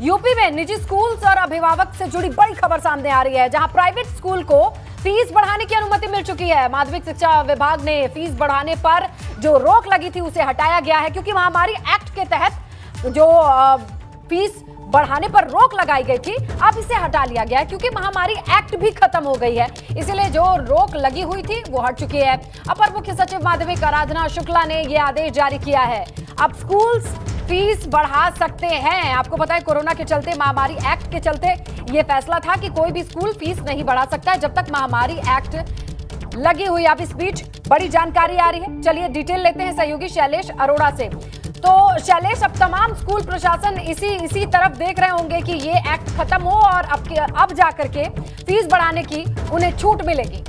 UP में निजी schools और अभिभावक से जुड़ी बड़ी खबर सामने आ रही है, जहां प्राइवेट स्कूल को फीस बढ़ाने की अनुमति मिल चुकी है। माध्यमिक शिक्षा विभाग ने फीस बढ़ाने पर जो रोक लगी थी उसे हटाया गया है, क्योंकि महामारी एक्ट के तहत जो फीस बढ़ाने पर रोक लगाई गई थी, अब इसे हटा लिया गया है, क्योंकि महामारी एक्ट भी खत्म हो गई है। इसलिए जो रोक लगी हुई थी वो हट चुकी है। अपर मुख्य सचिव माध्यमिक आराधना शुक्ला ने यह आदेश जारी किया है। अब स्कूल्स फीस बढ़ा सकते हैं। आपको पता है, कोरोना के चलते, महामारी एक्ट के चलते यह फैसला था कि कोई भी स्कूल फीस नहीं बढ़ा सकता है जब तक महामारी एक्ट लगी हुई। अब इस बीच बड़ी जानकारी आ रही है, चलिए डिटेल लेते हैं सहयोगी शैलेश अरोड़ा से। तो शैलेश, अब तमाम स्कूल प्रशासन इसी तरफ देख रहे होंगे कि ये एक्ट खत्म हो और अब जाकर के फीस बढ़ाने की उन्हें छूट मिलेगी।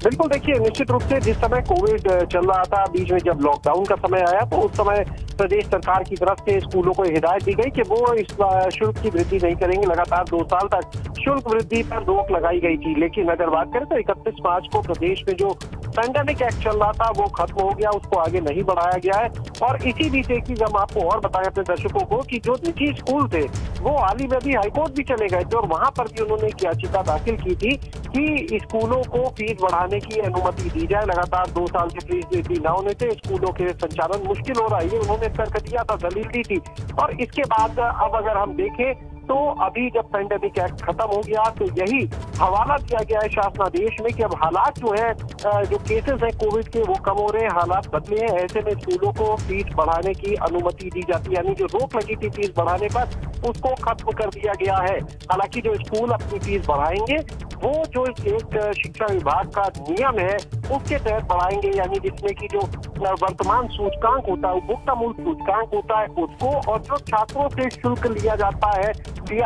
बिल्कुल, देखिए, निश्चित रूप से जिस समय कोविड चल रहा था, बीच में जब लॉकडाउन का समय आया, तो उस समय प्रदेश सरकार की तरफ से स्कूलों को हिदायत दी गई कि वो इस शुल्क की वृद्धि नहीं करेंगे। लगातार 2 साल तक शुल्क वृद्धि पर रोक लगाई गई थी। लेकिन अगर बात करें तो 31 मार्च को प्रदेश में जो पैंडेमिक एक्ट चल रहा था वो खत्म हो गया, उसको आगे नहीं बढ़ाया गया है। और इसी बीच एक चीज हम आपको और बताएं अपने दर्शकों को कि जो निजी स्कूल थे वो हाल ही में भी हाईकोर्ट भी चले गए थे और वहां पर भी उन्होंने एक याचिका दाखिल की थी कि स्कूलों को फीस बढ़ाने की अनुमति दी जाए। लगातार 2 साल से फीस वृद्धि न होने से स्कूलों के संचालन मुश्किल हो रहा है, ये उन्होंने तर्क दिया था, दलील दी थी। और इसके बाद अब अगर हम देखें तो अभी जब पैंडेमिक एक्ट खत्म हो गया तो यही हवाला दिया गया है शासनादेश में कि अब हालात जो है, जो केसेस हैं कोविड के वो कम हो रहे हैं, हालात बदले हैं। ऐसे में स्कूलों को फीस बढ़ाने की अनुमति दी जाती है, यानी जो रोक लगी थी फीस बढ़ाने पर उसको खत्म कर दिया गया है। हालांकि जो स्कूल अपनी फीस बढ़ाएंगे वो जो एक शिक्षा विभाग का नियम है उसके तहत बढ़ाएंगे, यानी जिसमें कि जो वर्तमान सूचकांक होता है, उपभोक्ता मूल्य सूचकांक होता है उसको, और जो छात्रों से शुल्क लिया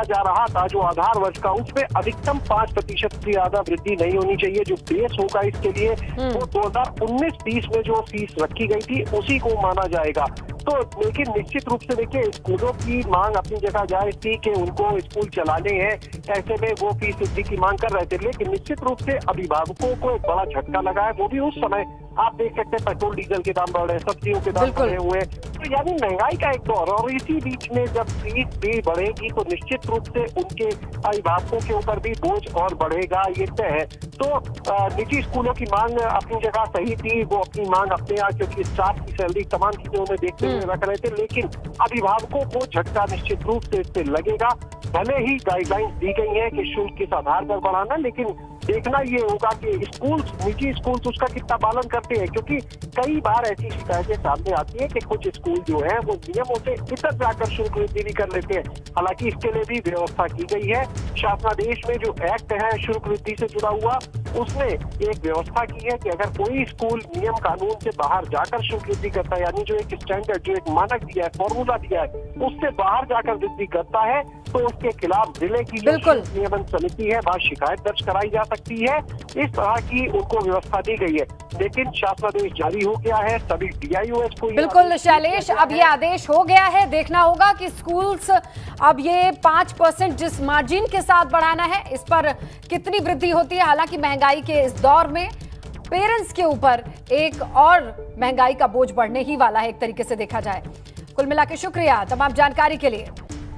जा रहा था जो आधार वर्ष का, उसमें अधिकतम 5% से ज्यादा वृद्धि नहीं होनी चाहिए। जो बेस होगा इसके लिए वो 2019-20 में जो फीस रखी गई थी उसी को माना जाएगा। तो लेकिन निश्चित रूप से देखिए, स्कूलों की मांग अपनी जगह जायज थी कि उनको स्कूल चलाने हैं, ऐसे में वो फीस वृद्धि की मांग कर रहे थे। लेकिन निश्चित रूप से अभिभावकों को एक बड़ा झटका लगा है, वो भी उस समय आप देख सकते हैं पेट्रोल डीजल के दाम बढ़ रहे हैं, सब्जियों के दाम बढ़े हुए हैं, तो यानी महंगाई का एक दौर। और इसी बीच में जब फीस भी बढ़ेगी तो निश्चित रूप से उनके अभिभावकों के ऊपर भी बोझ और बढ़ेगा, ये तय है। तो निजी स्कूलों की मांग अपनी जगह सही थी, वो अपनी मांग अपने यहाँ, क्योंकि स्टाफ की सैलरी तमाम चीजें उन्हें देखते हुए रख रहे थे। लेकिन अभिभावकों को झटका निश्चित रूप से इससे लगेगा। भले ही गाइडलाइंस दी गई है कि शुल्क किस आधार पर बढ़ाना, लेकिन देखना ये होगा कि स्कूल्स, निजी स्कूल्स उसका कितना पालन करते हैं, क्योंकि कई बार ऐसी शिकायतें सामने आती है कि कुछ स्कूल जो है वो नियमों से इतर जाकर शुल्क वृद्धि भी कर लेते हैं। हालांकि इसके लिए भी व्यवस्था की गई है। शासनादेश में जो एक्ट है शुल्क वृद्धि से जुड़ा हुआ, उसने एक व्यवस्था की है कि अगर कोई स्कूल नियम कानून से बाहर जाकर शुल्क वृद्धि करता है, यानी जो एक स्टैंडर्ड, जो एक मानक दिया है, फॉर्मूला दिया है, उससे बाहर जाकर वृद्धि करता है, तो उसके खिलाफ जिले की जो नियमन समिति है वहाँ शिकायत दर्ज कराई जा सकती है। इस तरह की उनको व्यवस्था दी गई है। लेकिन शासनादेश जारी हो गया है, सभी DIOS को। बिल्कुल शैलेश, अब ये आदेश हो गया है, देखना होगा कि स्कूल्स अब ये 5% जिस मार्जिन के साथ बढ़ाना है, इस पर कितनी वृद्धि होती है। हालांकि महंगाई के इस दौर में पेरेंट्स के ऊपर एक और महंगाई का बोझ बढ़ने ही वाला है, एक तरीके से देखा जाए। कुल मिला के शुक्रिया तमाम जानकारी के लिए।